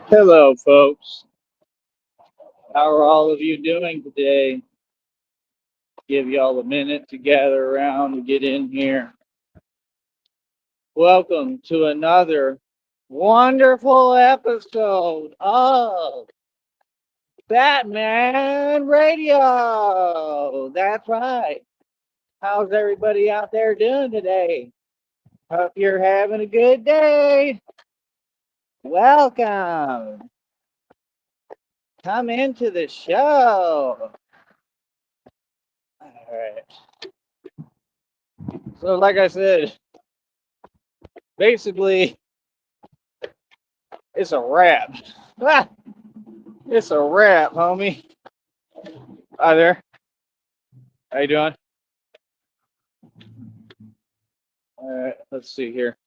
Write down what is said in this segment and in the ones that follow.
Hello, folks. How are all of you doing today? Give y'all a minute to gather around and get in here. Welcome to another wonderful episode of Batman Radio. That's right. How's everybody out there doing today? Hope you're having a good day. Welcome. Come into the show. All right. So, like I said, basically, it's a wrap. Ah, it's a wrap, homie. Hi there. How you doing? All right, let's see here.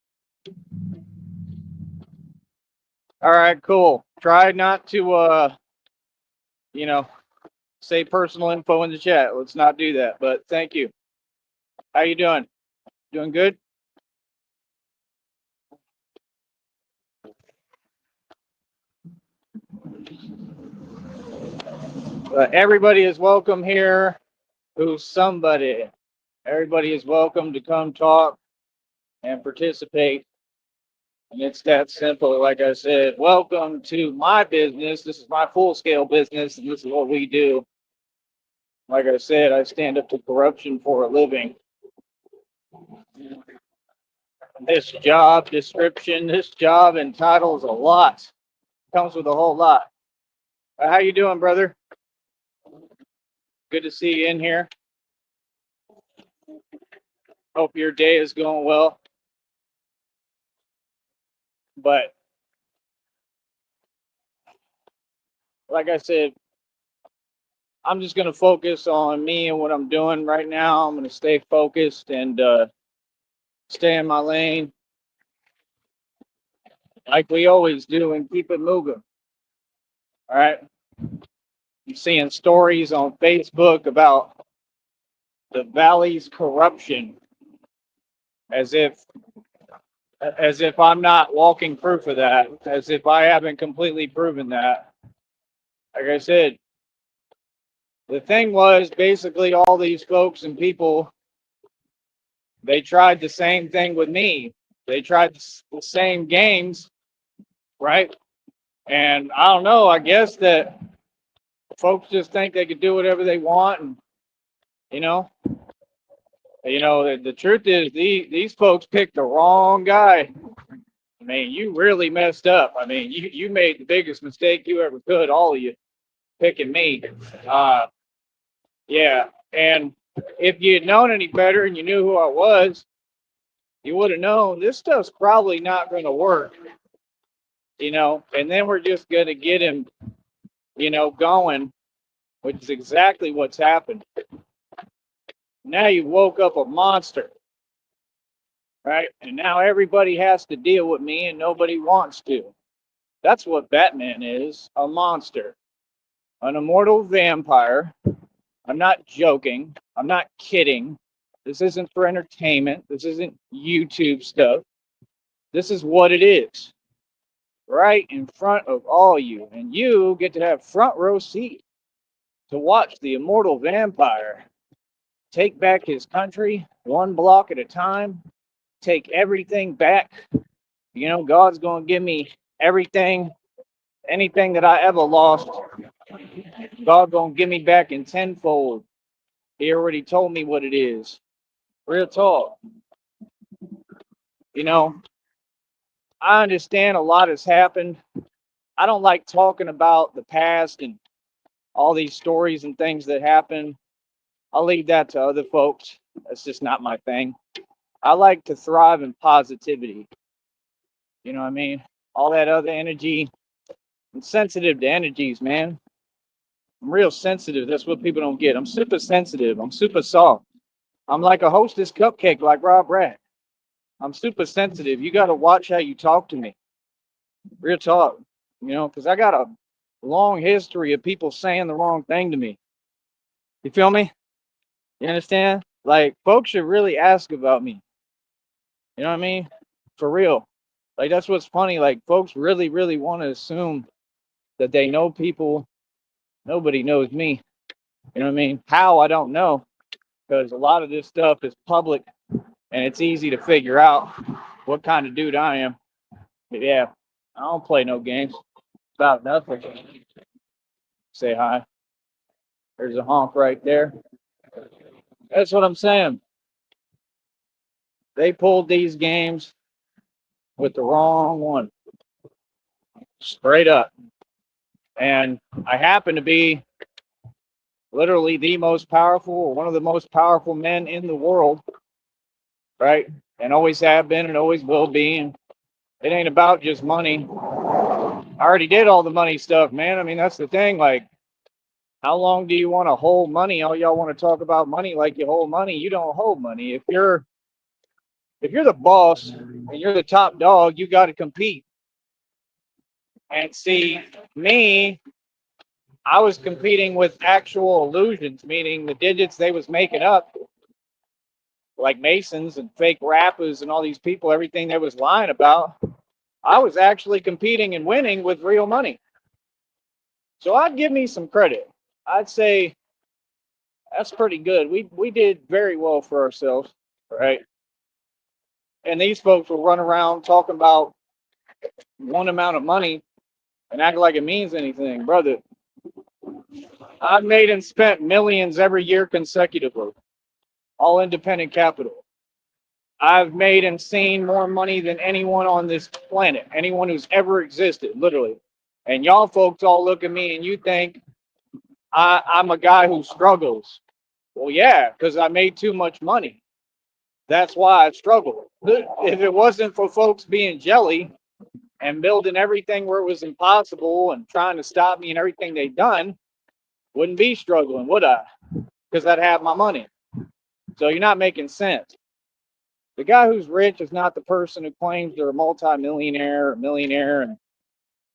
All right, cool. Try not to, you know, say personal info in the chat. Let's not do that. But thank you. How you doing? Doing good? Everybody is welcome here. Who's somebody? Everybody is welcome to come talk and participate. And it's that simple. Like I said, welcome to my business. This is my full scale business, and this is what we do. Like I said, I stand up to corruption for a living. This job description, this job entitles a lot. Comes with a whole lot. How you doing, brother? Good to see you in here. Hope your day is going well. But like I said, I'm just going to focus on me and what I'm doing right now. I'm going to stay focused and stay in my lane like we always do and keep it moving. All right. I'm seeing stories on Facebook about the valley's corruption as if I'm not walking proof of that, as if I haven't completely proven that. Like I said, the thing was basically all these folks and people, they tried the same thing with me. They tried the same games, right? And I don't know, I guess that folks just think they could do whatever they want. And, you know, the truth is these folks picked the wrong guy. I mean, you really messed up. I mean, you made the biggest mistake you ever could, all of you, picking me. Uh, yeah, and if you had known any better and you knew who I was, you would have known this stuff's probably not going to work, and then we're just going to get him, going, which is exactly what's happened. Now you woke up a monster, right? And now everybody has to deal with me and nobody wants to. That's what Batman is, a monster, an immortal vampire. I'm not joking. I'm not kidding. This isn't for entertainment. This isn't YouTube stuff. This is what it is, right in front of all you. And you get to have front row seat to watch the immortal vampire take back his country one block at a time, take everything back. God's going to give me everything, anything that I ever lost. God's going to give me back in tenfold. He already told me what it is. Real talk. You know, I understand a lot has happened. I don't like talking about the past and all these stories and things that happen. I'll leave that to other folks. That's just not my thing. I like to thrive in positivity. You know what I mean? All that other energy. I'm sensitive to energies, man. I'm real sensitive. That's what people don't get. I'm super sensitive. I'm super soft. I'm like a hostess cupcake, like Rob Rat. I'm super sensitive. You got to watch how you talk to me. Real talk, because I got a long history of people saying the wrong thing to me. You feel me? You understand? Like, folks should really ask about me. You know what I mean? For real. Like, that's what's funny. Like, folks really, really want to assume that they know people. Nobody knows me. You know what I mean? How, I don't know, because a lot of this stuff is public and it's easy to figure out what kind of dude I am. But yeah, I don't play no games about nothing. Say hi. There's a honk right there. That's what I'm saying. They pulled these games with the wrong one, straight up. And I happen to be literally the most powerful, or one of the most powerful men in the world, right? And always have been and always will be. And it ain't about just money. I already did all the money stuff, man. I mean, that's the thing. Like, how long do you want to hold money? All y'all want to talk about money like you hold money. You don't hold money. If you're the boss and you're the top dog, you got to compete. And see, me, I was competing with actual illusions, meaning the digits they was making up, like Masons and fake rappers and all these people, everything they was lying about. I was actually competing and winning with real money. So I'd give me some credit. I'd say that's pretty good. We did very well for ourselves, right? And these folks will run around talking about one amount of money and act like it means anything, brother. I've made and spent millions every year consecutively, all independent capital. I've made and seen more money than anyone on this planet, anyone who's ever existed, literally. And y'all folks all look at me and you think I'm a guy who struggles. Well, yeah, because I made too much money. That's why I struggle. If it wasn't for folks being jelly and building everything where it was impossible and trying to stop me and everything they've done, wouldn't be struggling, would I? Because I'd have my money. So you're not making sense. The guy who's rich is not the person who claims they're a multimillionaire or millionaire and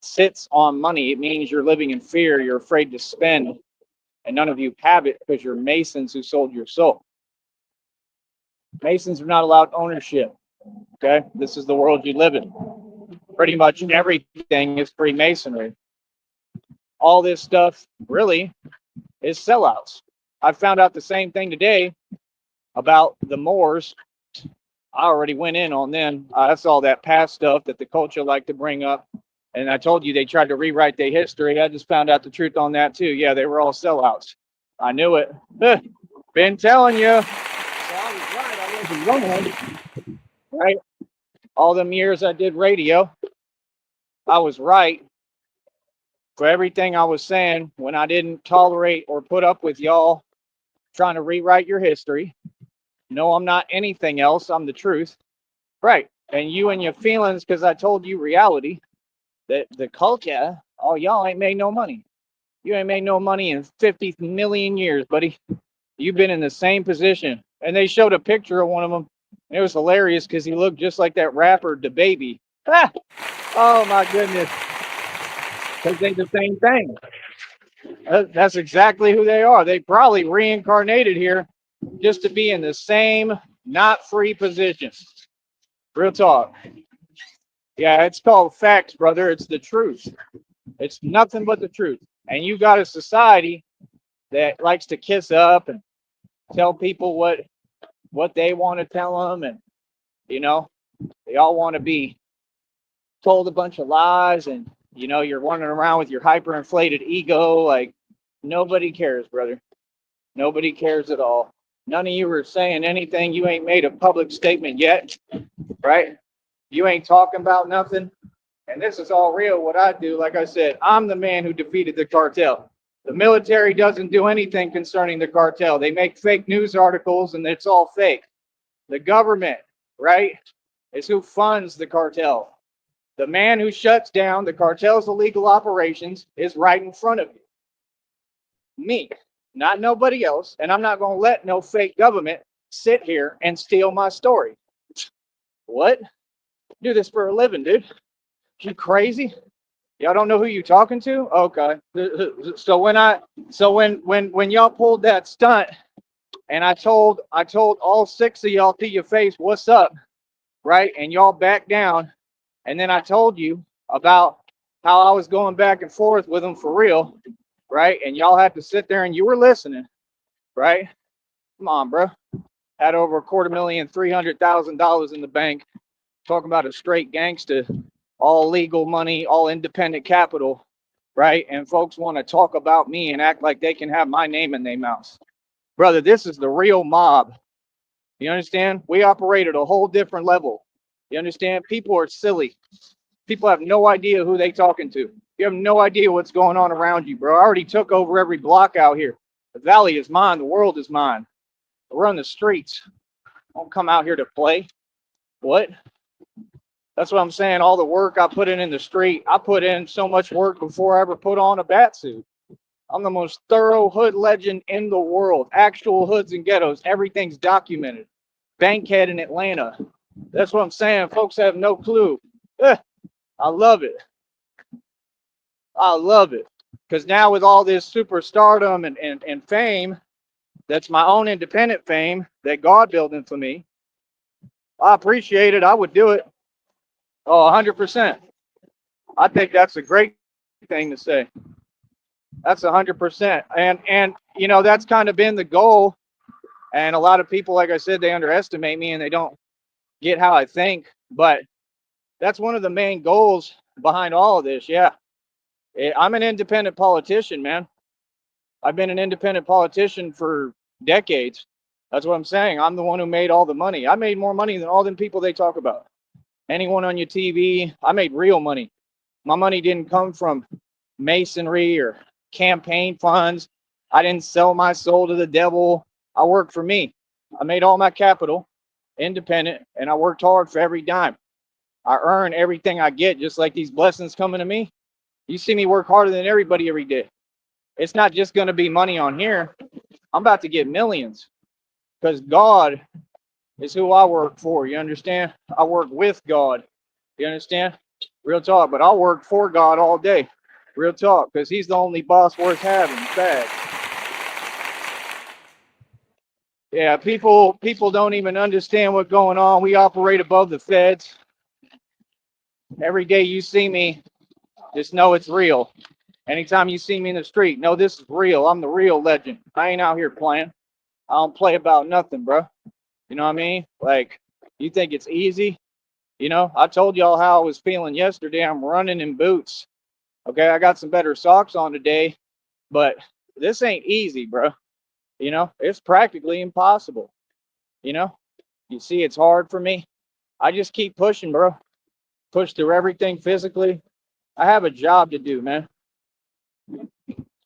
sits on money. It means you're living in fear. You're afraid to spend. And none of you have it because you're Masons who sold your soul. Masons are not allowed ownership. Okay? This is the world you live in. Pretty much everything is Freemasonry. All this stuff really is sellouts. I found out the same thing today about the Moors. I already went in on them. That's all that past stuff that the culture like to bring up. And I told you they tried to rewrite their history. I just found out the truth on that too. Yeah, they were all sellouts. I knew it. Been telling you. So I was right. I wasn't wrong. Right? All them years I did radio, I was right for everything I was saying when I didn't tolerate or put up with y'all trying to rewrite your history. No, I'm not anything else. I'm the truth. Right. And you and your feelings, because I told you reality, that the culture, oh, y'all ain't made no money. You ain't made no money in 50 million years, buddy. You've been in the same position. And they showed a picture of one of them. And it was hilarious because he looked just like that rapper, DaBaby. Ah! Oh, my goodness. Because they're the same thing. That's exactly who they are. They probably reincarnated here just to be in the same not free position. Real talk. Yeah, it's called facts, brother. It's the truth. It's nothing but the truth. And you got a society that likes to kiss up and tell people what they want to tell them, and you know they all want to be told a bunch of lies, and you're wandering around with your hyperinflated ego. Like, nobody cares, brother. Nobody cares at all. None of you are saying anything. You ain't made a public statement yet, right? You ain't talking about nothing. And this is all real, what I do. Like I said, I'm the man who defeated the cartel. The military doesn't do anything concerning the cartel. They make fake news articles and it's all fake. The government, right, is who funds the cartel. The man who shuts down the cartel's illegal operations is right in front of you. Me, not nobody else. And I'm not going to let no fake government sit here and steal my story. What? Do this for a living, dude. You crazy? Y'all don't know who you talking to? Okay. So when y'all pulled that stunt and I told all 6 of y'all to your face, what's up, right? And y'all backed down And then I told you about how I was going back and forth with them for real, right? And y'all had to sit there and you were listening, right? Come on, bro. Had over $250,000, $300,000 in the bank, talking about a straight gangster, all legal money, all independent capital, right? And folks want to talk about me and act like they can have my name in their mouths. Brother, this is the real mob. You understand? We operate at a whole different level. You understand? People are silly. People have no idea who they talking to. You have no idea what's going on around you, bro. I already took over every block out here. The valley is mine. The world is mine. I run the streets. Don't come out here to play. What? That's what I'm saying. All the work I put in the street, I put in so much work before I ever put on a bat suit. I'm the most thorough hood legend in the world. Actual hoods and ghettos. Everything's documented. Bankhead in Atlanta. That's what I'm saying. Folks have no clue. I love it. I love it. Because now with all this superstardom and fame, that's my own independent fame that God building for me. I appreciate it. I would do it. Oh, 100%. I think that's a great thing to say. That's 100%. And you know, that's kind of been the goal. And a lot of people, like I said, they underestimate me and they don't get how I think. But that's one of the main goals behind all of this. Yeah. I'm an independent politician, man. I've been an independent politician for decades. That's what I'm saying. I'm the one who made all the money. I made more money than all them people they talk about. Anyone on your TV, I made real money. My money didn't come from masonry or campaign funds. I didn't sell my soul to the devil. I worked for me. I made all my capital independent, and I worked hard for every dime. I earn everything I get, just like these blessings coming to me. You see me work harder than everybody every day. It's not just going to be money on here. I'm about to get millions because God is who I work for. You understand? I work with God. You understand? Real talk. But I'll work for God all day. Real talk, because He's the only boss worth having. Fact. Yeah, people don't even understand what's going on. We operate above the feds. Every day you see me, just know it's real. Anytime you see me in the street, know this is real. I'm the real legend. I ain't out here playing. I don't play about nothing, bro. You know what I mean? Like, you think it's easy? You know, I told y'all how I was feeling yesterday. I'm running in boots. Okay, I got some better socks on today, but this ain't easy, bro. You know, it's practically impossible. You know, you see, it's hard for me. I just keep pushing, bro. Push through everything physically. I have a job to do, man.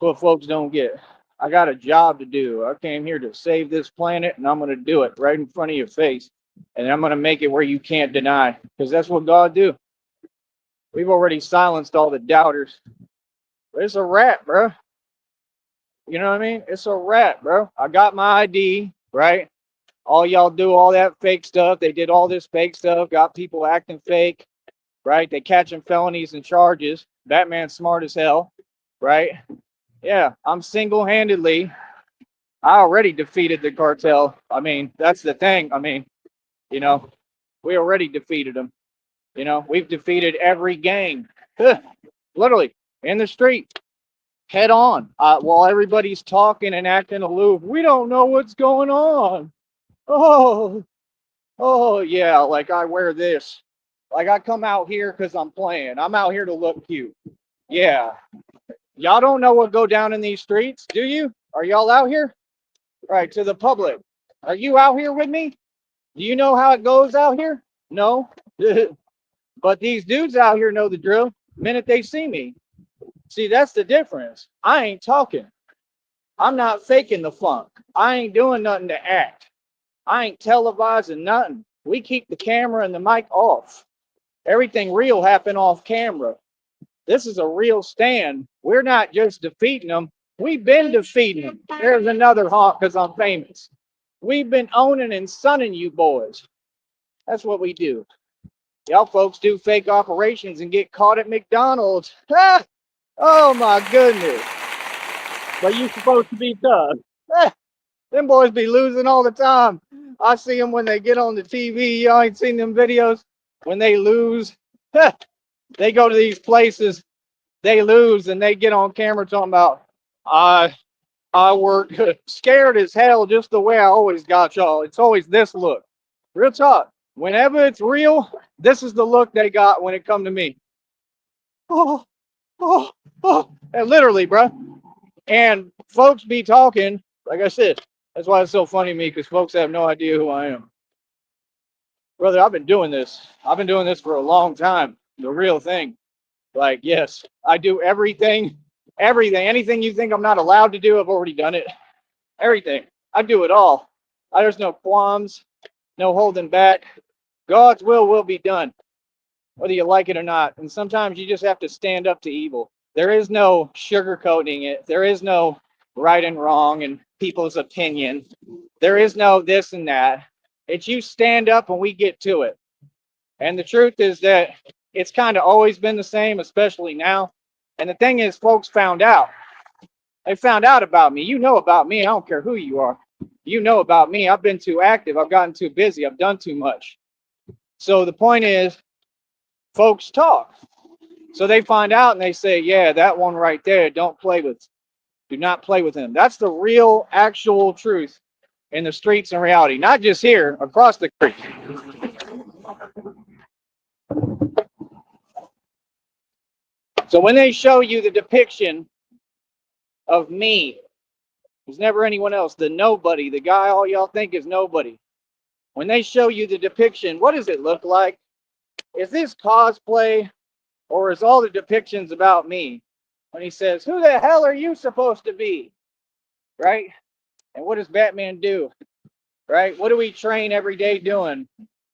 What folks don't get. I got a job to do. I came here to save this planet, and I'm going to do it right in front of your face. And I'm going to make it where you can't deny, because that's what God do. We've already silenced all the doubters. But it's a wrap, bro. You know what I mean? It's a wrap, bro. I got my ID, right? All y'all do all that fake stuff. They did all this fake stuff, got people acting fake, right? They catching felonies and charges. Batman's smart as hell, right? Yeah, I'm single-handedly. I already defeated the cartel. I mean, that's the thing. I mean, you know, we already defeated them. You know, we've defeated every gang, literally in the street, head on. While everybody's talking and acting aloof, we don't know what's going on. Oh, oh yeah, like I wear this. Like I come out here because I'm playing. I'm out here to look cute. Yeah. Y'all don't know what go down in these streets, do you? Are y'all out here? Right, to the public. Are you out here with me? Do you know how it goes out here? No. But these dudes out here know the drill the minute they see me. See, that's the difference. I ain't talking. I'm not faking the funk. I ain't doing nothing to act. I ain't televising nothing. We keep the camera and the mic off. Everything real happen off camera. This is a real stand. We're not just defeating them. We've been defeating them. There's another honk because I'm famous. We've been owning and sunning you boys. That's what we do. Y'all folks do fake operations and get caught at McDonald's. Ah! Oh my goodness. But you supposed to be tough. Ah! Them boys be losing all the time. I see them when they get on the TV. Y'all ain't seen them videos when they lose They go to these places, they lose, and they get on camera talking about, I I work scared as hell, just the way I always got y'all. It's always this look. Real talk. Whenever it's real, this is the look they got when it come to me. Oh, oh, oh. And literally, bro. And folks be talking, like I said, that's why it's so funny to me, because folks have no idea who I am. Brother, I've been doing this. I've been doing this for a long time. The real thing. Like, yes, I do everything, everything. Anything you think I'm not allowed to do, I've already done it. Everything. I do it all. There's no qualms, no holding back. God's will be done, whether you like it or not. And sometimes you just have to stand up to evil. There is no sugarcoating it. There is no right and wrong and people's opinion. There is no this and that. It's you stand up and we get to it. And the truth is that it's kind of always been the same, especially now. And the thing is, folks found out. They found out about me. You know about me. I don't care who you are. You know about me. I've been too active. I've gotten too busy. I've done too much. So the point is, folks talk. So they find out and they say, yeah, that one right there, don't play with. Do not play with him. That's the real, actual truth in the streets and reality. Not just here, across the creek. So when they show you the depiction of me, there's never anyone else, the nobody, the guy all y'all think is nobody. When they show you the depiction, what does it look like? Is this cosplay, or is all the depictions about me? When he says, who the hell are you supposed to be? Right? And what does Batman do? Right? What do we train every day doing?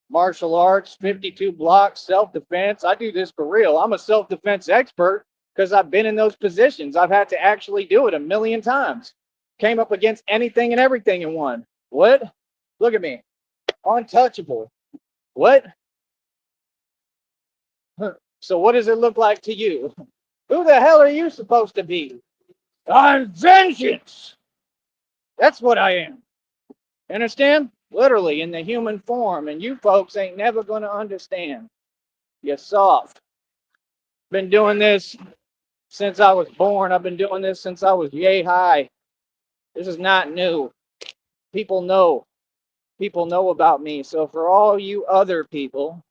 Martial arts, 52 blocks, self-defense. I do this for real. I'm a self-defense expert because I've been in those positions. I've had to actually do it a million times. Came up against anything and everything and won. What? Look at me. Untouchable. What? So what does it look like to you? Who the hell are you supposed to be? I'm vengeance. That's what I am. Understand? Literally in the human form. And you folks ain't never going to understand. You're soft. Been doing this since I was born. I've been doing this since I was yay high. This is not new. People know. People know about me. So for all you other people,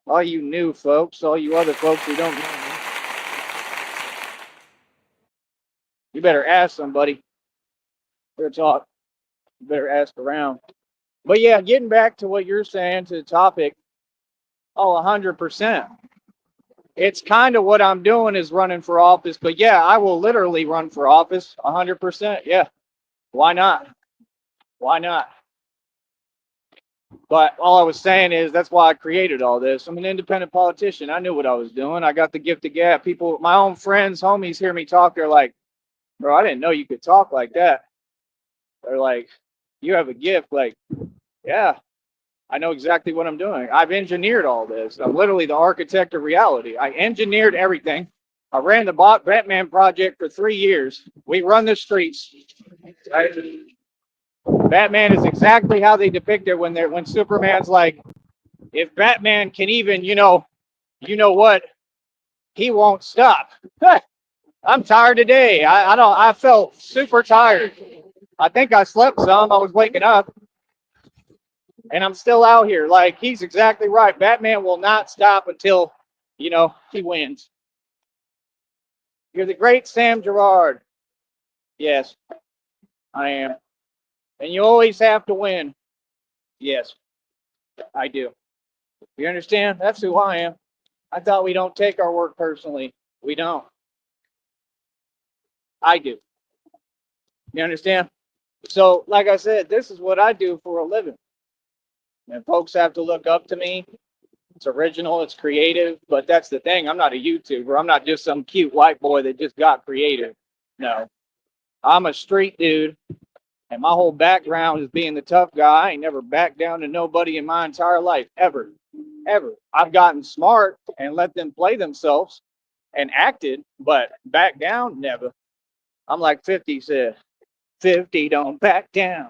all you new folks, all you other folks who don't know me, you better ask somebody. Better talk. You better ask around. But yeah, getting back to what you're saying, to the topic, oh, 100%. It's kind of what I'm doing is running for office. But yeah, I will literally run for office 100%. Yeah. Why not? Why not? But all I was saying is that's why I created all this. I'm an independent politician. I knew what I was doing. I got the gift of gab. People, my own friends, homies hear me talk. They're like, bro, I didn't know you could talk like that. They're like, you have a gift. Like, yeah, I know exactly what I'm doing. I've engineered all this. I'm literally the architect of reality. I engineered everything. I ran the Batman project for 3 years. We run the streets. Batman is exactly how they depict it when Superman's like, if Batman can even, you know what, he won't stop. I'm tired today. I felt super tired. I think I slept some. I was waking up. And I'm still out here. Like, he's exactly right. Batman will not stop until, he wins. You're the great Sam Gerard. Yes, I am. And you always have to win. Yes, I do. You understand? That's who I am. I thought we don't take our work personally. We don't. I do. You understand? So, like I said, this is what I do for a living. And folks have to look up to me. It's original, it's creative, but that's the thing. I'm not a YouTuber. I'm not just some cute white boy that just got creative. No. I'm a street dude, and my whole background is being the tough guy. I ain't never backed down to nobody in my entire life, ever. Ever. I've gotten smart and let them play themselves and acted, but back down, never. I'm like 50 said, 50 don't back down.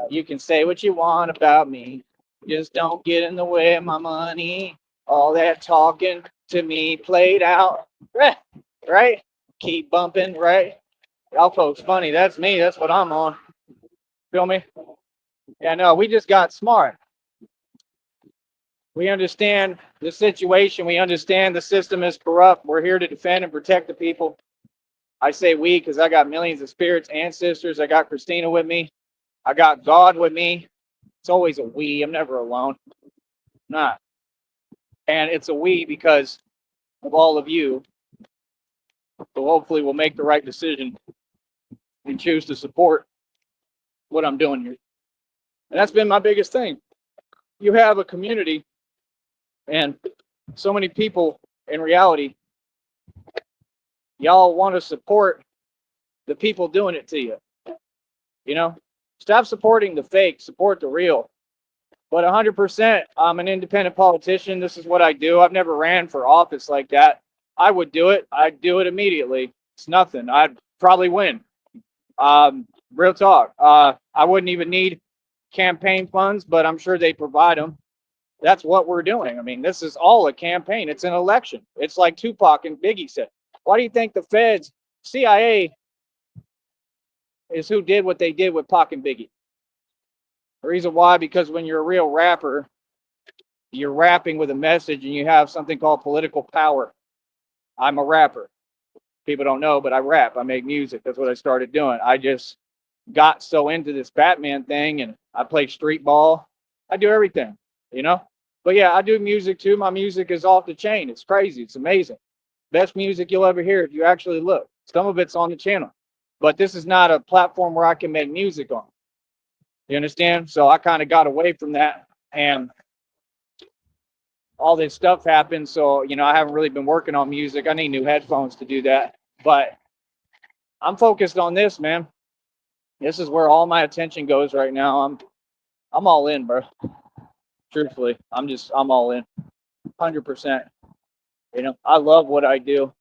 You can say what you want about me. Just don't get in the way of my money. All that talking to me played out. Right? Keep bumping, right? Y'all folks funny. That's me. That's what I'm on. Feel me? Yeah, no, we just got smart. We understand the situation. We understand the system is corrupt. We're here to defend and protect the people. I say we because I got millions of spirits and sisters. I got Christina with me. I got God with me. It's always a we. I'm never alone. Nah. And it's a we because of all of you. So hopefully we'll make the right decision and choose to support what I'm doing here. And that's been my biggest thing. You have a community and so many people in reality, y'all want to support the people doing it to you. You know, stop supporting the fake, support the real. But 100%, I'm an independent politician. This is what I do. I've never ran for office like that. I would do it. I'd do it immediately. It's nothing. I'd probably win. Real talk. I wouldn't even need campaign funds, but I'm sure they provide them. That's what we're doing. I mean, this is all a campaign. It's an election. It's like Tupac and Biggie said. Why do you think the feds, CIA, is who did what they did with Pac and Biggie? The reason why, because when you're a real rapper, you're rapping with a message and you have something called political power. I'm a rapper. People don't know, but I rap. I make music. That's what I started doing. I just got so into this Batman thing and I play street ball. I do everything, you know? But yeah, I do music too. My music is off the chain. It's crazy. It's amazing. Best music you'll ever hear if you actually look. Some of it's on the channel. But this is not a platform where I can make music on. You understand? So I kind of got away from that and all this stuff happened. So, I haven't really been working on music. I need new headphones to do that. But I'm focused on this, man. This is where all my attention goes right now. I'm all in, bro. Truthfully, I'm all in. 100%. I love what I do.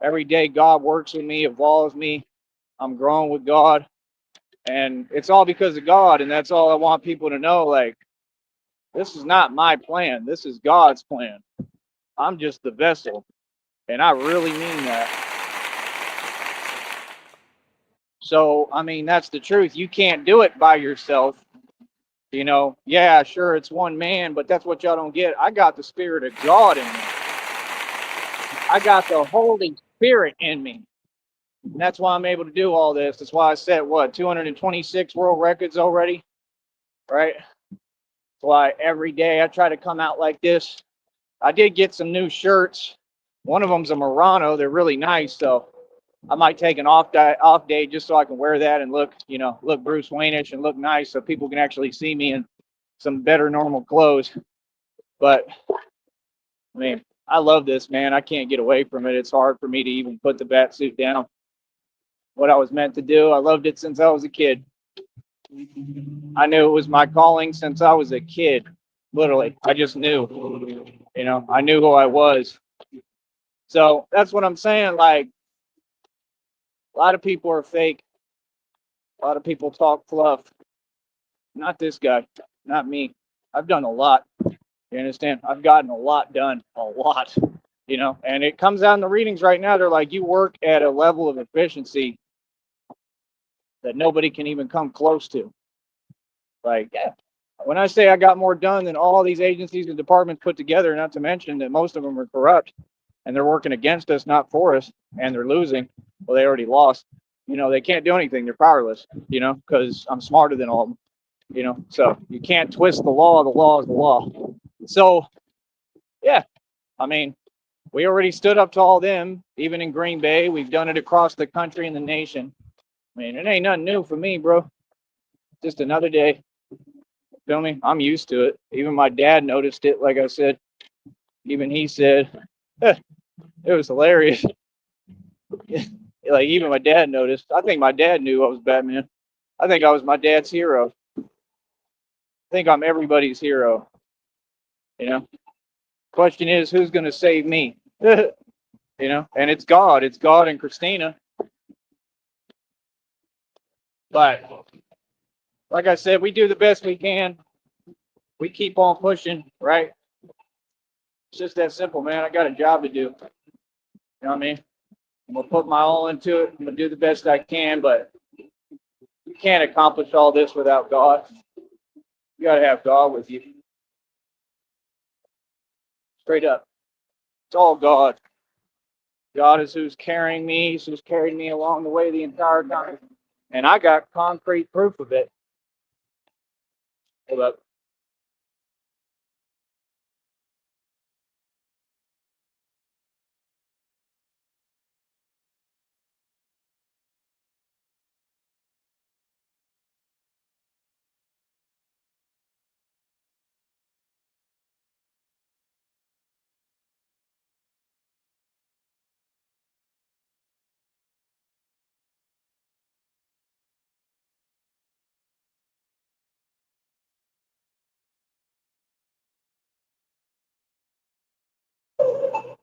Every day God works with me, evolves me. I'm growing with God. And it's all because of God. And that's all I want people to know. Like, this is not my plan. This is God's plan. I'm just the vessel. And I really mean that. So, I mean, that's the truth. You can't do it by yourself. Yeah, sure, it's one man, but that's what y'all don't get. I got the Spirit of God in me. I got the Holy Spirit in me. And that's why I'm able to do all this. That's why I set, 226 world records already, right? That's why every day I try to come out like this. I did get some new shirts. One of them's a Murano. They're really nice, so I might take an off day just so I can wear that and look Bruce Wayne-ish and look nice so people can actually see me in some better normal clothes. But I mean, I love this, man. I can't get away from it. It's hard for me to even put the bat suit down. What I was meant to do. I loved it since I was a kid. I knew it was my calling since I was a kid. Literally, I just knew. I knew who I was. So that's what I'm saying. Like, a lot of people are fake. A lot of people talk fluff. Not this guy. Not me. I've done a lot. You understand? I've gotten a lot done. A lot. And it comes out in the readings right now. They're like, you work at a level of efficiency that nobody can even come close to. Like, yeah. When I say I got more done than all these agencies and departments put together, not to mention that most of them are corrupt and they're working against us, not for us, and they're losing. Well, they already lost. They can't do anything. They're powerless, because I'm smarter than all of them, so you can't twist the law. The law is the law. So, yeah, I mean, we already stood up to all them, even in Green Bay. We've done it across the country and the nation. I mean, it ain't nothing new for me, bro. Just another day. Feel me? I'm used to it. Even my dad noticed it, like I said. Even he said, it was hilarious. Like, even my dad noticed. I think my dad knew I was Batman. I think I was my dad's hero. I think I'm everybody's hero. Question is, who's going to save me? And it's God. It's God and Christina. But like I said, we do the best we can. We keep on pushing, right? It's just that simple, man. I got a job to do. You know what I mean? I'm gonna put my all into it. I'm gonna do the best I can, but you can't accomplish all this without God. You gotta have God with you. Straight up. It's all God. God is who's carrying me. He's who's carried me along the way the entire time. And I got concrete proof of it. Hold up.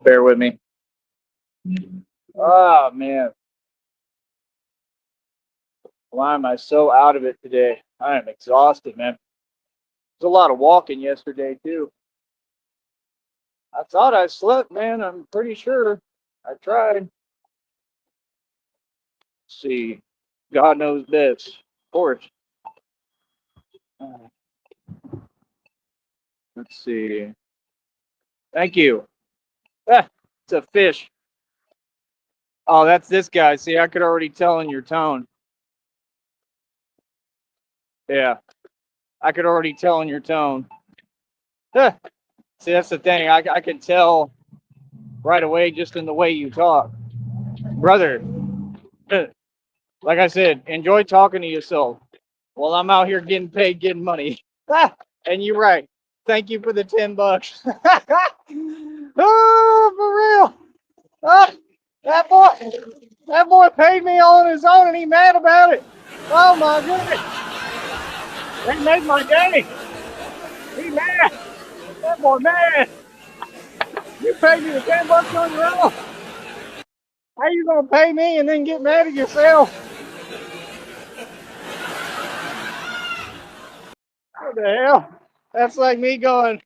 Bear with me. Oh man. Why am I so out of it today? I am exhausted, man. There's a lot of walking yesterday too. I thought I slept, man. I'm pretty sure. I tried. Let's see. God knows best. Of course. Let's see. Thank you. Ah, it's a fish. Oh, that's this guy. See, I could already tell in your tone. Yeah, I could already tell in your tone. Ah, see, that's the thing. I can tell right away just in the way you talk. Brother, like I said, enjoy talking to yourself while I'm out here getting paid, getting money. And you're right. Thank you for the $10. Oh, for real. Oh, that boy paid me on his own and he mad about it. Oh my goodness. That made my day. He mad. That boy mad. You paid me the $10 on your own. How you gonna pay me and then get mad at yourself? What the hell? That's like me going,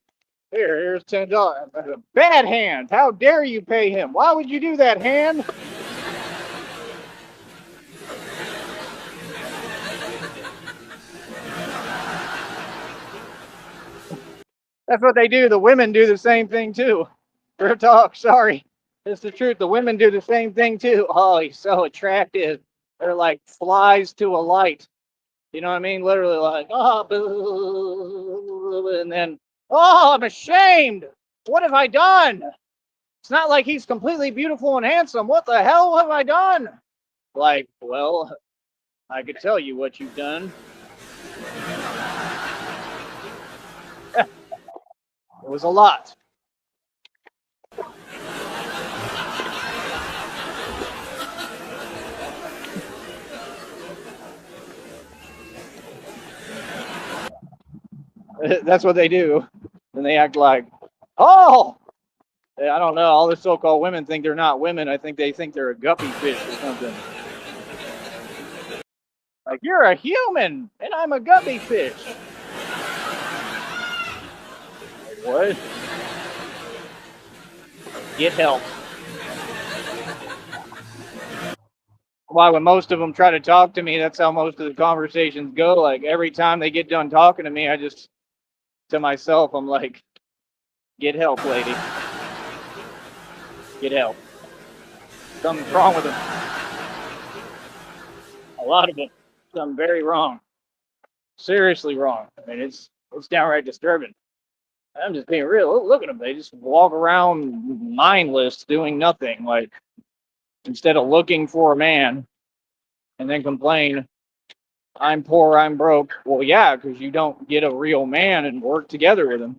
here's $10. Bad hand. How dare you pay him? Why would you do that, hand? That's what they do. The women do the same thing too. Real talk. Sorry. It's the truth. The women do the same thing too. Oh, he's so attractive. They're like flies to a light. You know what I mean? Literally like, oh, and then, oh, I'm ashamed. What have I done? It's not like he's completely beautiful and handsome. What the hell have I done? Like, well, I could tell you what you've done. It was a lot. That's what they do. And they act like, oh, I don't know. All the so-called women think they're not women. I think they think they're a guppy fish or something. Like, you're a human, and I'm a guppy fish. Like, what? Get help. Why, when most of them try to talk to me, that's how most of the conversations go. Like, every time they get done talking to me, I just, to myself, I'm like, get help, lady. Get help. Something's wrong with them. A lot of them. Something very wrong. Seriously wrong. I mean, it's downright disturbing. I'm just being real. Look at them. They just walk around mindless, doing nothing. Like, instead of looking for a man and then complain, I'm poor, I'm broke. Well, yeah, because you don't get a real man and work together with him.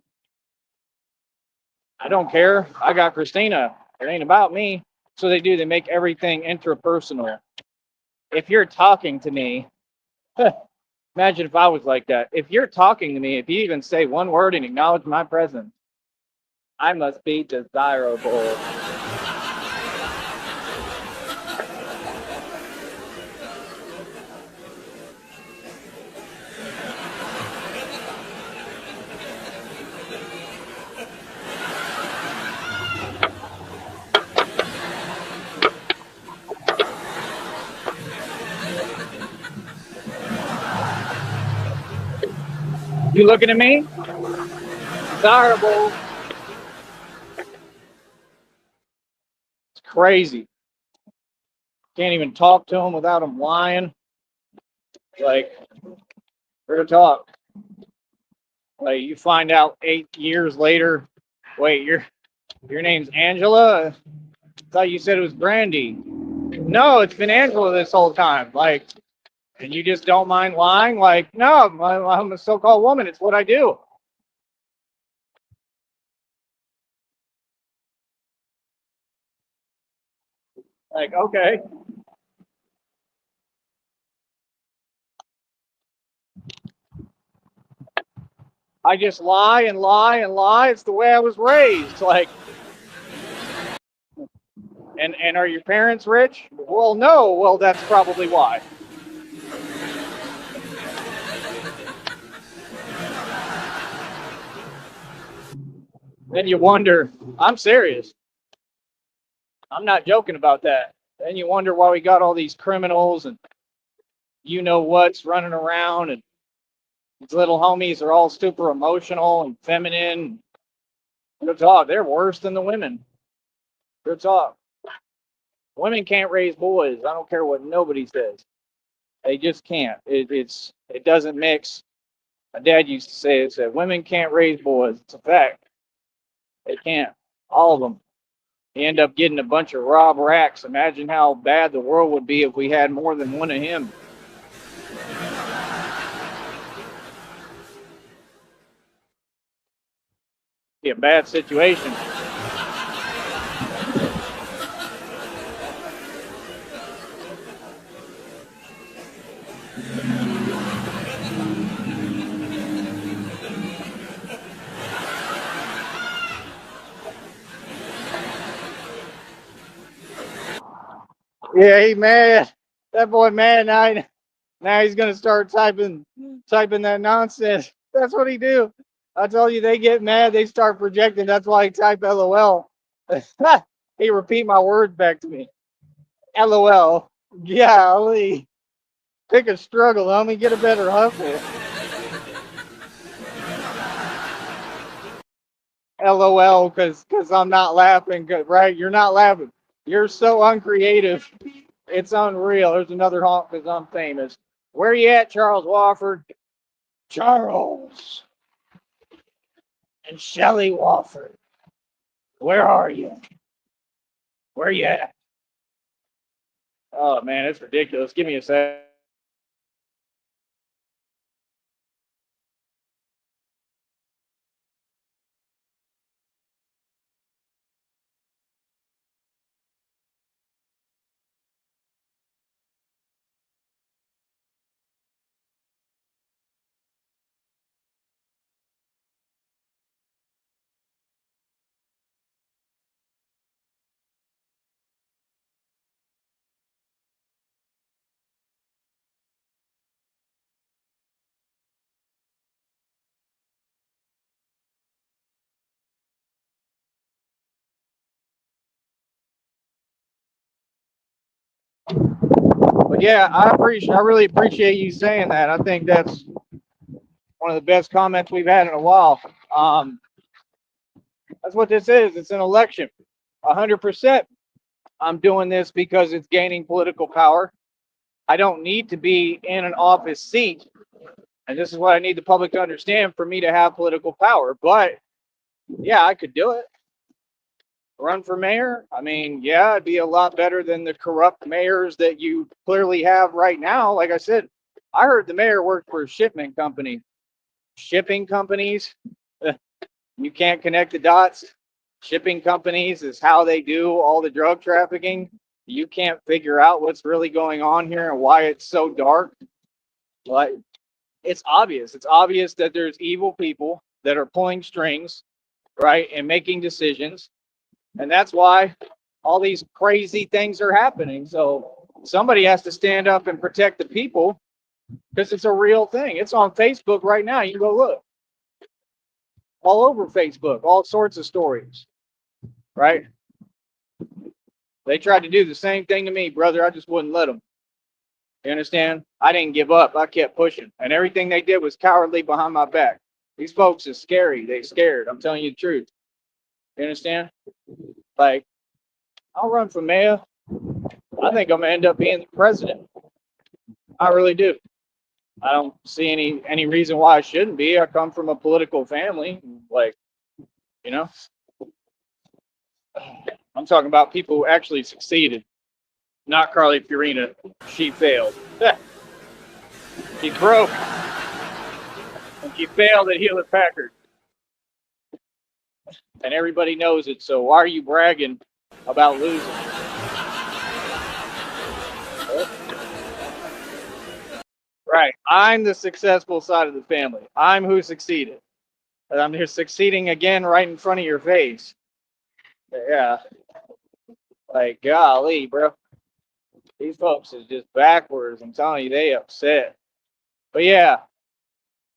I don't care. I got Christina. It ain't about me. So they do. They make everything intrapersonal. If you're talking to me, imagine if I was like that. If you're talking to me, if you even say one word and acknowledge my presence, I must be desirable. You looking at me? Desirable. It's crazy. Can't even talk to him without him lying. Like, real talk. Like, you find out 8 years later, wait, your name's Angela? I thought you said it was Brandy. No, it's been Angela this whole time. Like, and you just don't mind lying? Like, no, I'm a so-called woman. It's what I do. Like, okay. I just lie and lie and lie. It's the way I was raised. Like, and are your parents rich? Well, no. Well, that's probably why. Then you wonder, I'm serious. I'm not joking about that. Then you wonder why we got all these criminals and you know what's running around, and these little homies are all super emotional and feminine. Good talk. They're worse than the women. Good talk. Women can't raise boys. I don't care what nobody says. They just can't. It doesn't mix. My dad used to say it. Said women can't raise boys. It's a fact. They can't. All of them. You end up getting a bunch of Rob Racks. Imagine how bad the world would be if we had more than one of him. Be a bad situation. Yeah, he mad. That boy mad now. Now he's gonna start typing that nonsense. That's what he do. I told you they get mad, they start projecting. That's why he type LOL. He repeat my words back to me. LOL. Golly. Pick a struggle, homie. Get a better hustle. LOL, because I'm not laughing. Right? You're not laughing. You're so uncreative. It's unreal. There's another honk because I'm famous. Where you at, Charles Wofford? Charles and Shelley Wofford. Where are you? Where you at? Oh man, it's ridiculous. Give me a sec. But yeah, I really appreciate you saying that. I think that's one of the best comments we've had in a while. Um, that's what this is. It's an election. 100%. I'm doing this because it's gaining political power. I don't need to be in an office seat, and this is what I need the public to understand for me to have political power. But yeah, I could do it. Run for mayor? I mean, yeah, it'd be a lot better than the corrupt mayors that you clearly have right now. Like I said, I heard the mayor worked for a shipment company. Shipping companies, you can't connect the dots. Shipping companies is how they do all the drug trafficking. You can't figure out what's really going on here and why it's so dark. But it's obvious. It's obvious that there's evil people that are pulling strings, right, and making decisions. And that's why all these crazy things are happening. So somebody has to stand up and protect the people because it's a real thing. It's on Facebook right now. You can go look all over Facebook, all sorts of stories, right? They tried to do the same thing to me, brother. I just wouldn't let them. You understand? I didn't give up. I kept pushing. And everything they did was cowardly behind my back. These folks is scary. They scared. I'm telling you the truth. You understand? Like, I'll run for mayor. I think I'm gonna end up being the president. I really do. I don't see any reason why I shouldn't be. I come from a political family. Like, you know, I'm talking about people who actually succeeded, not Carly Fiorina. She failed. She broke, and she failed at Hewlett Packard, and everybody knows it. So why are you bragging about losing? Right. I'm the successful side of the family. I'm who succeeded. And I'm here succeeding again right in front of your face. Yeah. Like, golly, bro. These folks is just backwards. I'm telling you, they upset. But yeah,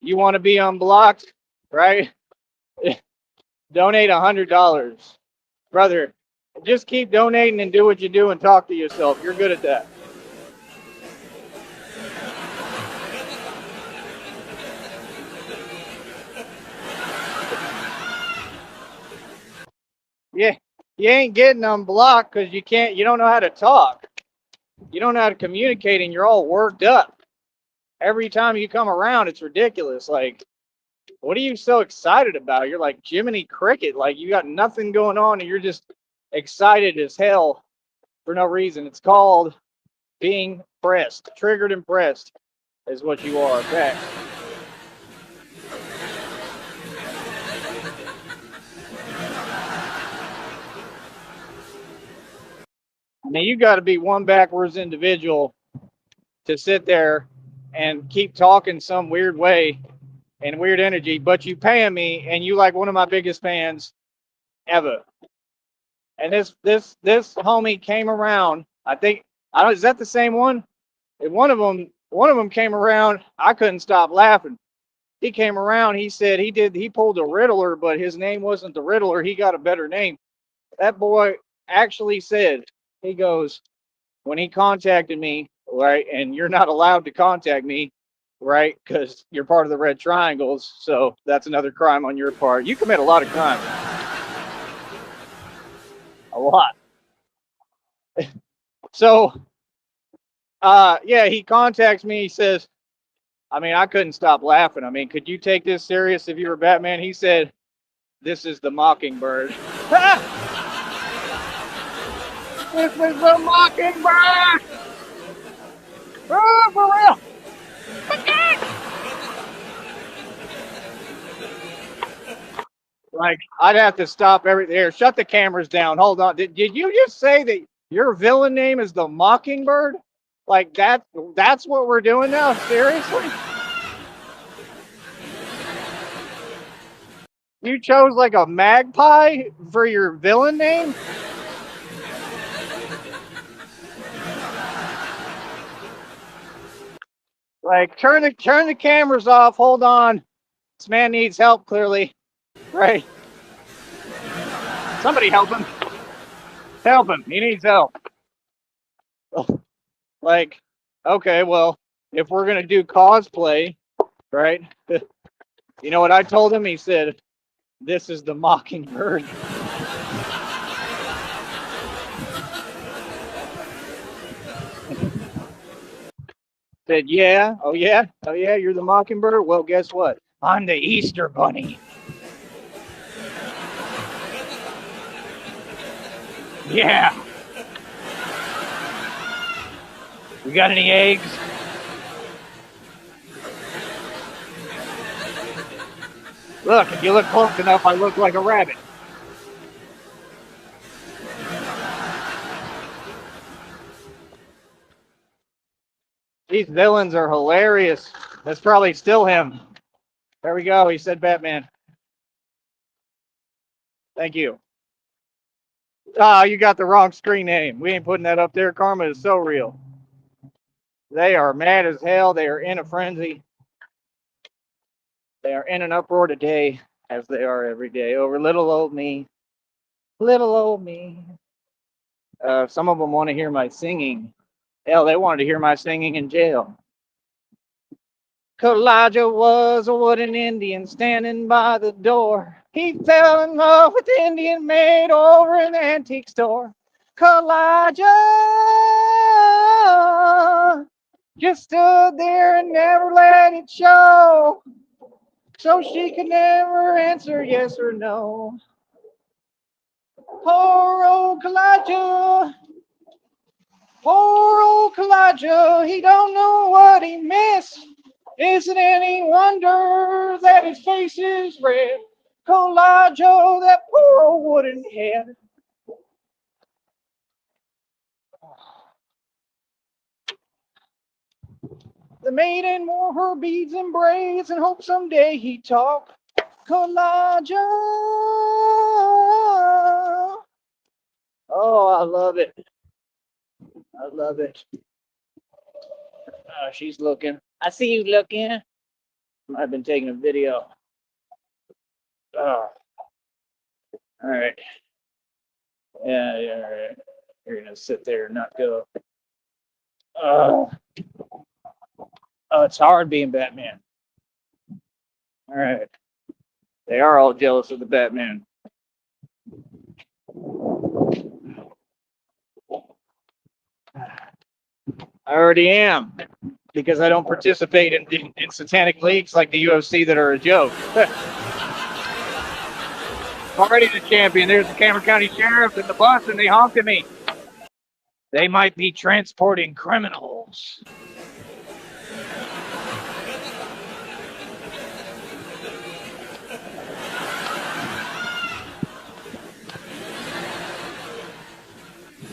you want to be unblocked, right? Donate $100. Brother, just keep donating and do what you do and talk to yourself. You're good at that. Yeah, you ain't getting unblocked because you don't know how to talk. You don't know how to communicate and you're all worked up. Every time you come around, it's ridiculous. Like, what are you so excited about? You're like Jiminy Cricket. Like, you got nothing going on and you're just excited as hell for no reason. It's called being pressed. Triggered and pressed is what you are. Okay. I mean, you got to be one backwards individual to sit there and keep talking some weird way and weird energy, but you paying me and you like one of my biggest fans ever. And this homie came around. I think I don't. Is that the same one? And one of them came around. I couldn't stop laughing. He came around. He said he pulled a Riddler, but his name wasn't the Riddler. He got a better name. That boy actually said, he goes, when he contacted me, right, and you're not allowed to contact me, right, because you're part of the Red Triangles, so that's another crime on your part. You commit a lot of crimes, a lot. So, yeah, he contacts me. He says, I mean, I couldn't stop laughing. I mean, could you take this serious if you were Batman? He said, this is the Mockingbird. This is the Mockingbird! Oh, for real! Like, I'd have to stop everything here. Shut the cameras down. Hold on. Did you just say that your villain name is the Mockingbird? Like that's what we're doing now? Seriously? You chose like a magpie for your villain name? Like turn the cameras off. Hold on. This man needs help clearly. Right. Somebody help him. Help him. He needs help. Like, okay, well, if we're gonna do cosplay, right? You know what I told him? He said, this is the Mockingbird. Said, yeah, oh yeah, you're the Mockingbird? Well, guess what? I'm the Easter Bunny. Yeah. You got any eggs? Look, if you look close enough, I look like a rabbit. These villains are hilarious. That's probably still him. There we go. He said Batman. Thank you. Ah, you got the wrong screen name. We ain't putting that up there. Karma is so real. They are mad as hell. They are in a frenzy. They are in an uproar today, as they are every day, over little old me. Little old me. Some of them want to hear my singing. Hell, they wanted to hear my singing in jail. Elijah was a wooden Indian standing by the door. He fell in love with the Indian maid over in the antique store. Elijah just stood there and never let it show, so she could never answer yes or no. Poor old Elijah, poor old Elijah, he don't know what he missed. Is it any wonder that his face is red? Elijah, that poor old wooden head. The maiden wore her beads and braids and hoped someday he'd talk. Elijah. Oh, I love it. I love it. She's looking. I see you looking. I've been taking a video. Oh, all right. Yeah, all right. You're gonna sit there and not go. Oh, it's hard being Batman. All right. They are all jealous of the Batman. I already am, because I don't participate in satanic leagues like the UFC that are a joke. Already the champion. There's the Cameron County Sheriff and the bus, and they honked at me. They might be transporting criminals.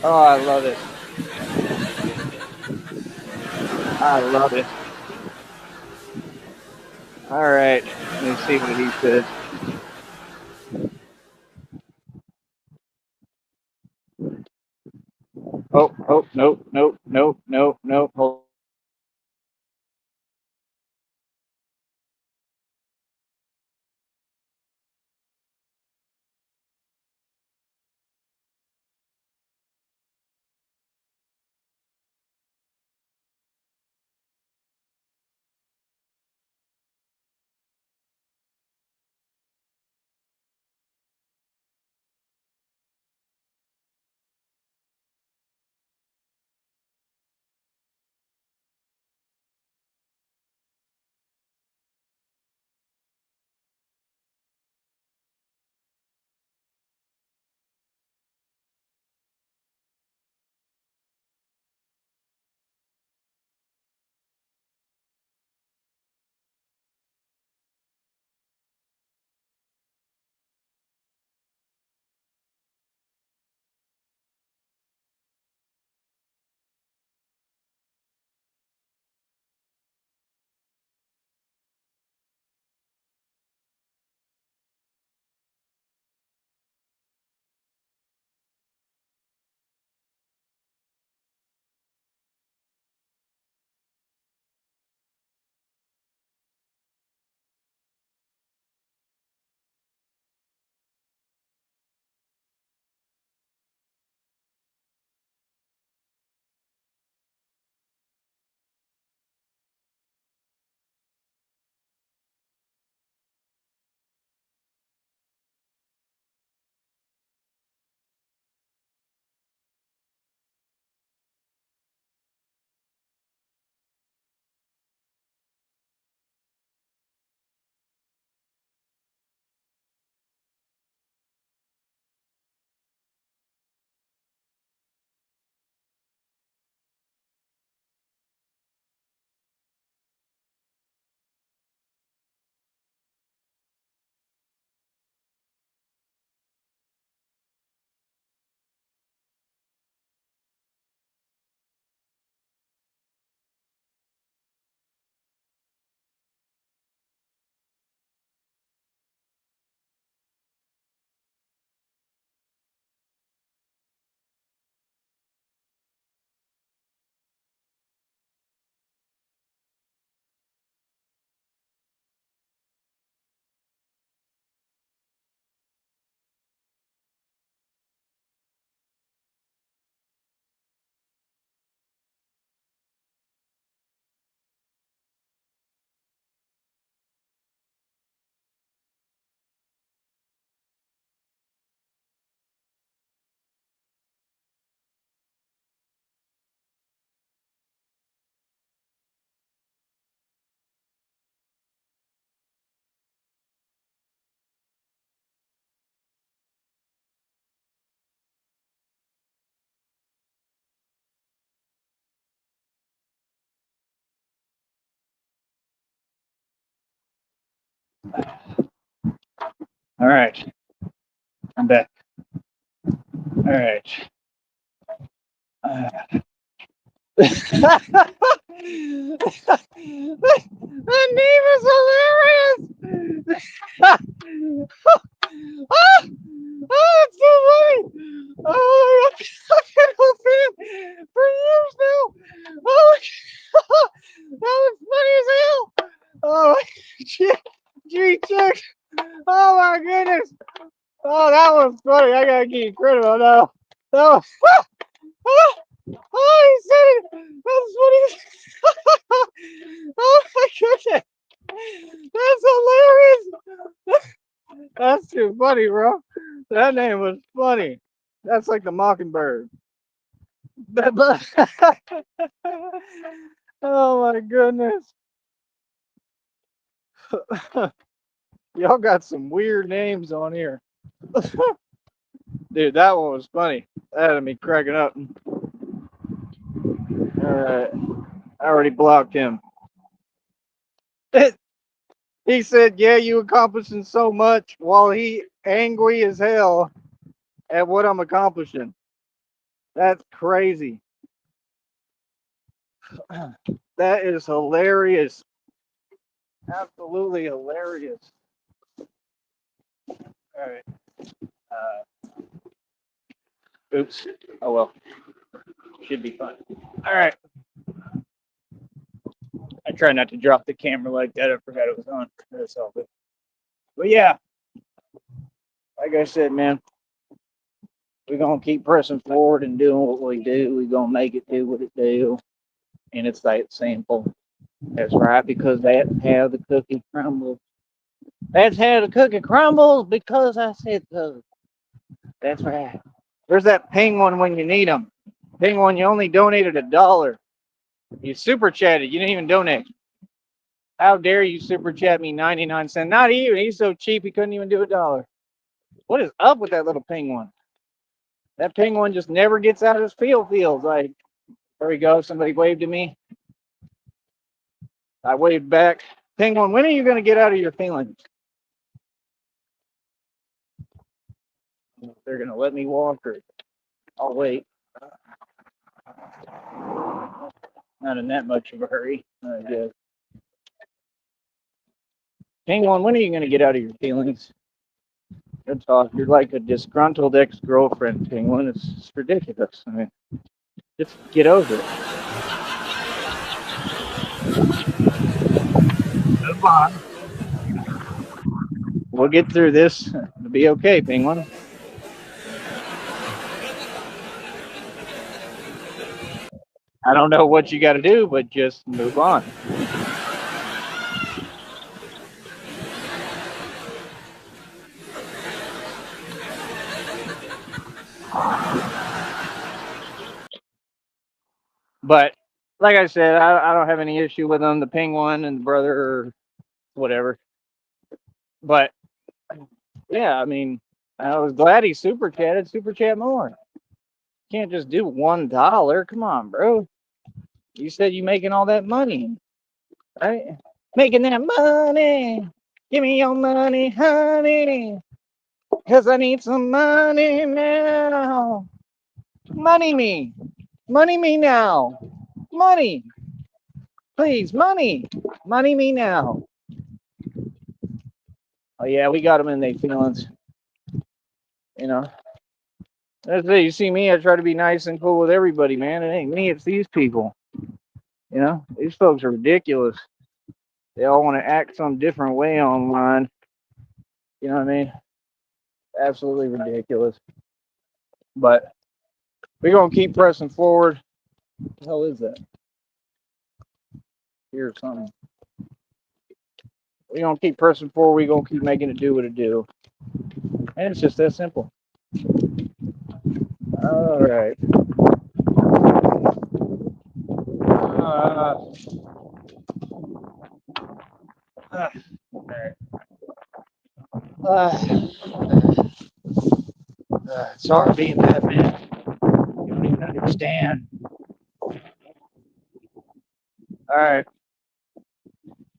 Oh, I love it. I love it. All right. Let me see what he said. Oh, nope. Hold All right, I'm back. All right. Uh, that name is hilarious. Oh, it's so funny. Oh, I've been a fan for years now. Oh, that was funny as hell. Oh, gee, check. Oh my goodness. Oh, that was funny. I gotta give you credit on that. That was, oh, oh, he said it. That's funny. Oh my goodness. That's hilarious. That's too funny, bro. That name was funny. That's like the Mockingbird. Oh my goodness. Y'all got some weird names on here. Dude, that one was funny. That had me cracking up. Alright. I already blocked him. He said, yeah, you accomplishing so much while he angry as hell at what I'm accomplishing. That's crazy. That is hilarious. Absolutely hilarious. All right. Oops. Oh well. Should be fun. All right. I try not to drop the camera like that. I forgot it was on. That's all good. But yeah, like I said, man, we're gonna keep pressing forward and doing what we do. We're gonna make it do what it do. And it's that simple. That's right, because that's how the cookie crumbles. That's how the cookie crumbles because I said so. That's right. There's that penguin when you need them. Penguin, you only donated $1. You super chatted. You didn't even donate. How dare you super chat me 99 cents? Not even. He's so cheap he couldn't even do $1. What is up with that little penguin? That penguin just never gets out of his feels. Like, there we go. Somebody waved to me. I waved back. Penguin, when are you going to get out of your feelings? They're going to let me walk, or I'll wait. Not in that much of a hurry, I guess. Penguin, when are you going to get out of your feelings? Good talk. You're like a disgruntled ex-girlfriend, Penguin. It's ridiculous. I mean, just get over it. Move on. We'll get through this. It'll be okay, Penguin. I don't know what you got to do, but just move on. But like I said, I don't have any issue with them, the Penguin and the brother or whatever. But yeah, I mean, I was glad he super chatted. Super chat more. Can't just do $1. Come on, bro. You said you making all that money, right? Making that money. Give me your money, honey. Cause I need some money now. Money me. Money me now. Money. Please, money. Money me now. Oh yeah, we got them in their feelings. You know. That's it. You see me, I try to be nice and cool with everybody, man. It ain't me, it's these people. You know, these folks are ridiculous. They all want to act some different way online. You know what I mean? Absolutely ridiculous. But we're gonna keep pressing forward. What the hell is that? Here's something. We're gonna keep pressing forward. We're gonna keep making it do what it do. And it's just that simple. All right. All right. It's hard being Batman. You don't even understand. All right.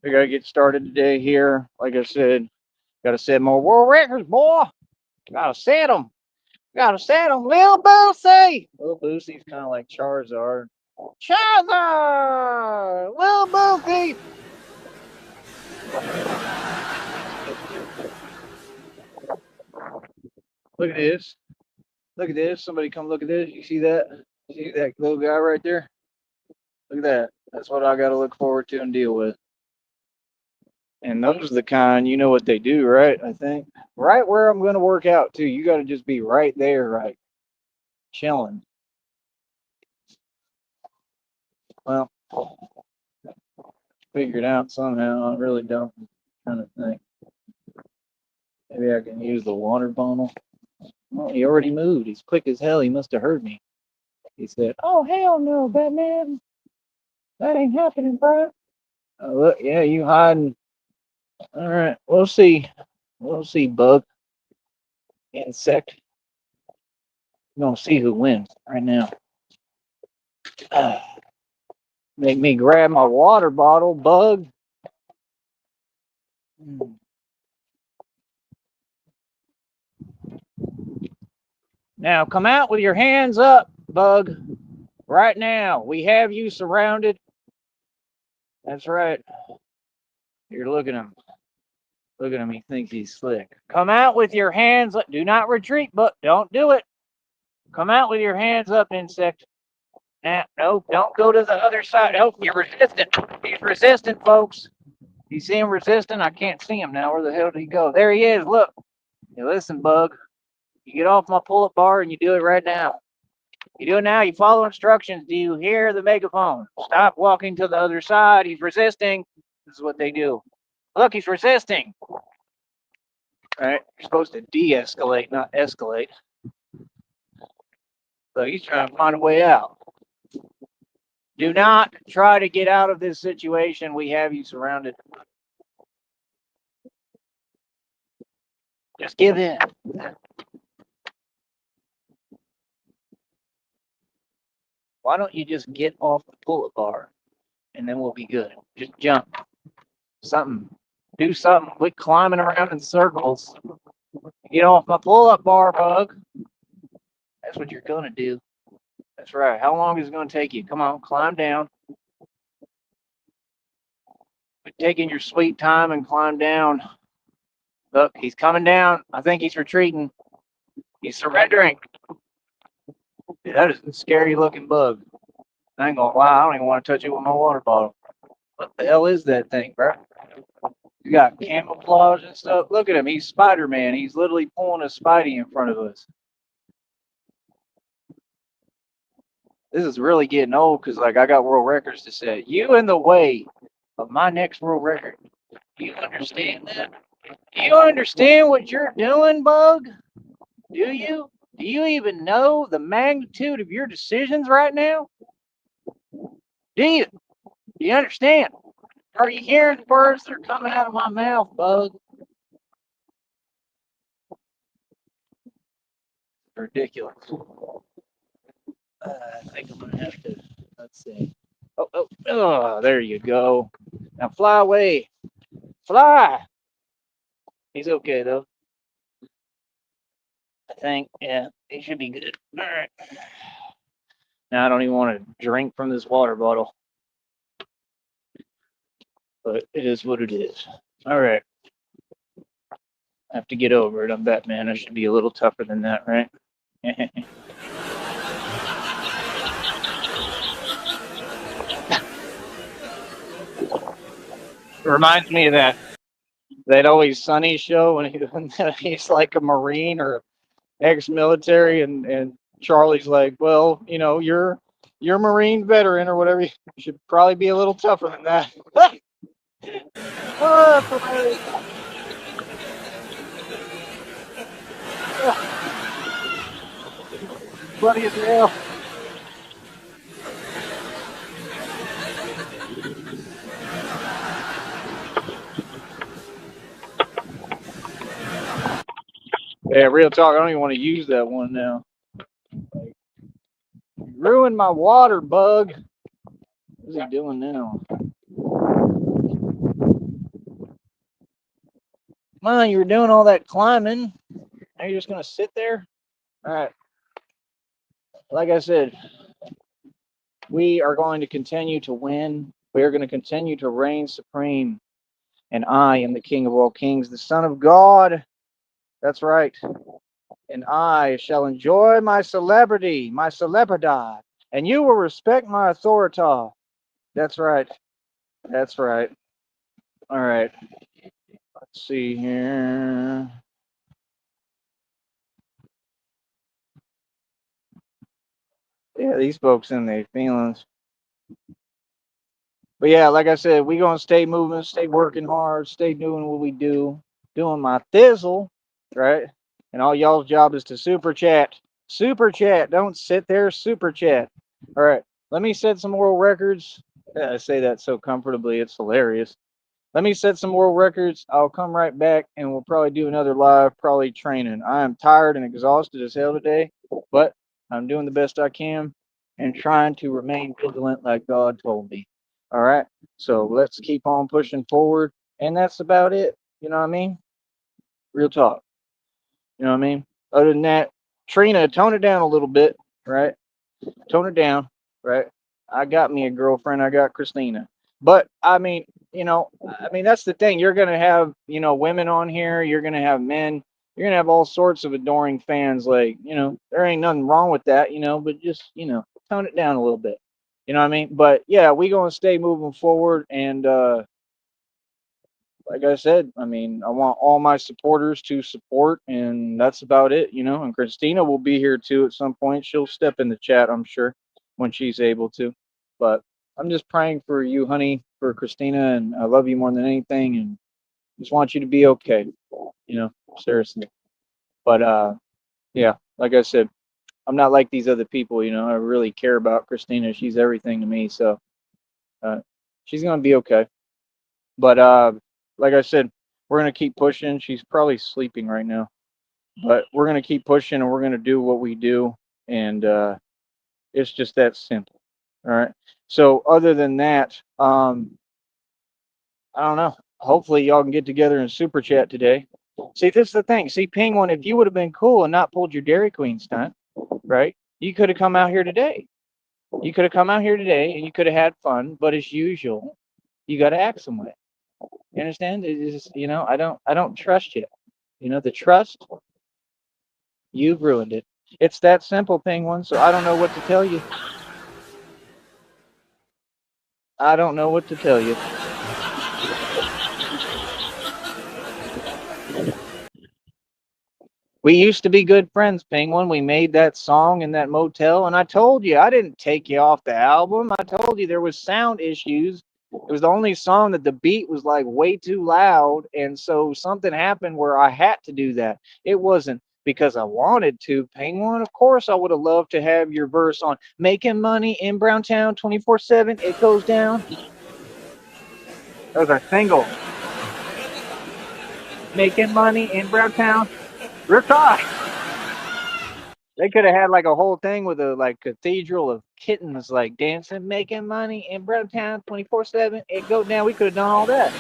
We gotta get started today here. Like I said, gotta set more world records, boy. Gotta set them. Gotta set them. Lil Boosie. Lil Boosie's kind of like Charizard. Charizard! Lil Boosie! Look at this. Look at this. Somebody come look at this. You see that? See that little guy right there? Look at that. That's what I gotta look forward to and deal with. And those are the kind, you know what they do, right? I think. Right where I'm gonna work out too. You gotta just be right there, right? Chilling. Well, figure it out somehow. I really don't. Kind of think. Maybe I can use the water bottle. Well, he already moved. He's quick as hell. He must have heard me. He said, "Oh hell no, Batman! That ain't happening, bro." Look, yeah, you hiding. All right, we'll see. We'll see, bug, insect. We're gonna see who wins right now. Make me grab my water bottle, bug. Now come out with your hands up, bug. Right now, we have you surrounded. That's right. You're looking at him. Look at him. He thinks he's slick. Come out with your hands up. Do not retreat, but don't do it. Come out with your hands up, insect. Now, no, don't go to the other side. Oh, you're resistant. He's resistant, folks. You see him resisting? I can't see him now. Where the hell did he go? There he is. Look. You listen, bug. You get off my pull-up bar and you do it right now. You do it now. You follow instructions. Do you hear the megaphone? Stop walking to the other side. He's resisting. This is what they do. Look, he's resisting. All right. You're supposed to de-escalate, not escalate. So he's trying to find a way out. Do not try to get out of this situation. We have you surrounded. Just give in. Why don't you just get off the pull-up bar and then we'll be good. Just jump. Something. Do something. Quit climbing around in circles. Get off my pull-up bar, bug. That's what you're going to do. That's right. How long is it going to take you? Come on, climb down. Quit taking your sweet time and climb down. Look, he's coming down. I think he's retreating. He's surrendering. Dude, that is a scary looking bug. I ain't gonna lie, I don't even want to touch it with my water bottle. What the hell is that thing, bro? You got camouflage and stuff. Look at him. He's Spider-Man. He's literally pulling a Spidey in front of us. This is really getting old because, like, I got world records to set. You in the way of my next world record. Do you understand that? Do you understand what you're doing, bug? Do you? Do you even know the magnitude of your decisions right now? Do you? Do you understand? Are you hearing the words that are coming out of my mouth, bug? Ridiculous. I think I'm gonna have to. Let's see. Oh, there you go. Now fly away. Fly. He's okay though. I think. Yeah, he should be good. All right. Now I don't even want to drink from this water bottle, but it is what it is. All right. I have to get over it. I'm Batman. I should be a little tougher than that, right? It reminds me of that Always Sunny show when he's like a Marine or ex-military, and Charlie's like, well, you know, you're a Marine veteran or whatever. You should probably be a little tougher than that. Funny as hell. Yeah, real talk. I don't even want to use that one now. Like, ruined my water, bug. What's he doing now? Come on, you were doing all that climbing. Now you're just gonna sit there? All right. Like I said, we are going to continue to win. We are going to continue to reign supreme. And I am the King of all kings, the Son of God. That's right. And I shall enjoy my celebrity, my celebrity. And you will respect my authority. That's right. That's right. All right. Let's see here. Yeah, these folks in their feelings. But yeah, like I said, we gonna stay moving, stay working hard, stay doing what we do, doing my thizzle, right? And all y'all's job is to super chat. Super chat. Don't sit there, super chat. All right. Let me set some world records. Yeah, I say that so comfortably, it's hilarious. Let me set some world records. I'll come right back and we'll probably do another live, probably training. I am tired and exhausted as hell today, but I'm doing the best I can and trying to remain vigilant like God told me. All right. So let's keep on pushing forward. And that's about it. You know what I mean? Real talk. You know what I mean? Other than that, Trina, tone it down a little bit, right? Tone it down, right? I got me a girlfriend. I got Christina. But I mean, that's the thing. You're gonna have, women on here. You're gonna have men. You're gonna have all sorts of adoring fans. Like, there ain't nothing wrong with that, But just, tone it down a little bit. You know what I mean? But yeah, we gonna stay moving forward, and like I said, I mean, I want all my supporters to support, and that's about it, And Christina will be here too at some point. She'll step in the chat, I'm sure, when she's able to. But I'm just praying for you, honey, for Christina, and I love you more than anything, and just want you to be okay, seriously. But yeah, like I said, I'm not like these other people, I really care about Christina. She's everything to me, so uh, she's gonna be okay. But like I said, we're gonna keep pushing. She's probably sleeping right now, but we're gonna keep pushing and we're gonna do what we do, and it's just that simple. All right. So other than that, I don't know. Hopefully y'all can get together and super chat today. See, this is the thing. See, Penguin, if you would have been cool and not pulled your Dairy Queen stunt, right? You could have come out here today. You could have come out here today and you could have had fun, but as usual, you got to act some way. You understand? It's just, I don't trust you. The trust, you've ruined it. It's that simple, Penguin. So I don't know what to tell you. I don't know what to tell you. We used to be good friends, Penguin. We made that song in that motel, and I told you I didn't take you off the album. I told you there was sound issues. It was the only song that the beat was like way too loud, and so something happened where I had to do that. It wasn't because I wanted to, Penguin. Of course, I would have loved to have your verse on "Making Money in Browntown 24/7." It goes down. That was our single. Making money in Browntown. Real talk. They could have had like a whole thing with a like cathedral of kittens like dancing, making money in Browntown 24/7. It go down. We could have done all that.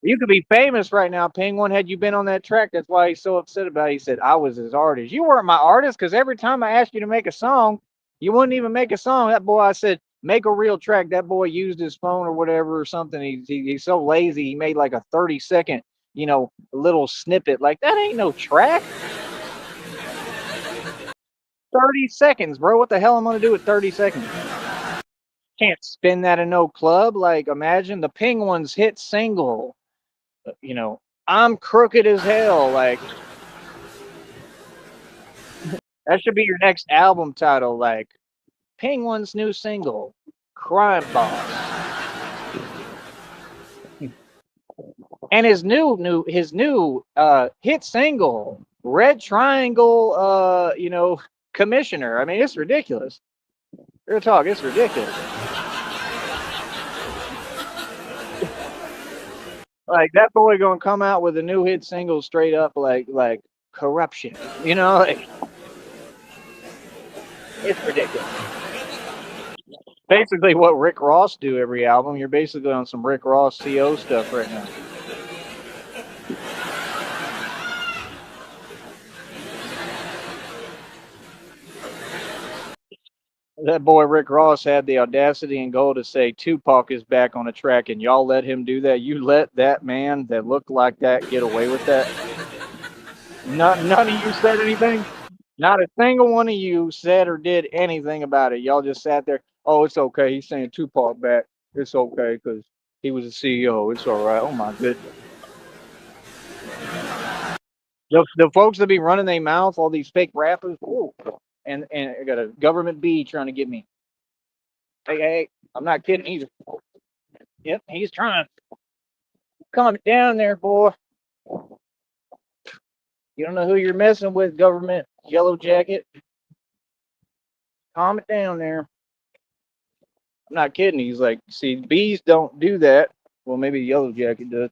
You could be famous right now, Penguin. Had you been on that track, that's why he's so upset about it. He said, I was his artist. You weren't my artist because every time I asked you to make a song, you wouldn't even make a song. That boy, I said, make a real track. That boy used his phone or whatever or something. He's so lazy. He made like a 30-second, little snippet. Like, that ain't no track. 30 seconds, bro. What the hell am I going to do with 30 seconds? Can't spin that in no club. Like, imagine the Penguins hit single. I'm crooked as hell. Like, that should be your next album title. Like, Penguins' new single, Crime Boss. And his new hit single, Red Triangle, Commissioner. I mean, it's ridiculous. Real talk, it's ridiculous. Like, that boy gonna come out with a new hit single straight up like corruption. Like, it's ridiculous. Basically what Rick Ross do every album. You're basically on some Rick Ross CO stuff right now. That boy Rick Ross had the audacity and goal to say Tupac is back on the track, and y'all let him do that. You let that man that looked like that get away with that. None of you said anything. Not a single one of you said or did anything about it. Y'all just sat there. Oh, it's okay. He's saying Tupac back. It's okay because he was a CEO. It's all right. Oh my goodness. The folks that be running their mouth, all these fake rappers, ooh, and I got a government bee trying to get me. Hey, I'm not kidding either. Yep, he's trying. Calm it down there, boy. You don't know who you're messing with, government yellow jacket. Calm it down there. I'm not kidding. He's like, see, bees don't do that. Well, maybe the yellow jacket does.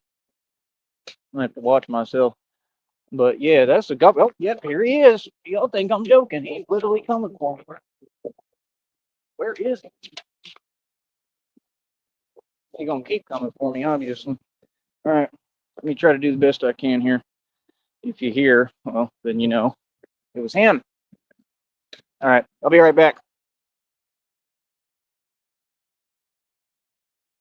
I have to watch myself. But yeah, that's the government. Oh, yep, here he is. Y'all think I'm joking? He's literally coming for me. Where is he? He's gonna keep coming for me, obviously. All right, let me try to do the best I can here. If you hear, well, then you know it was him. All right, I'll be right back.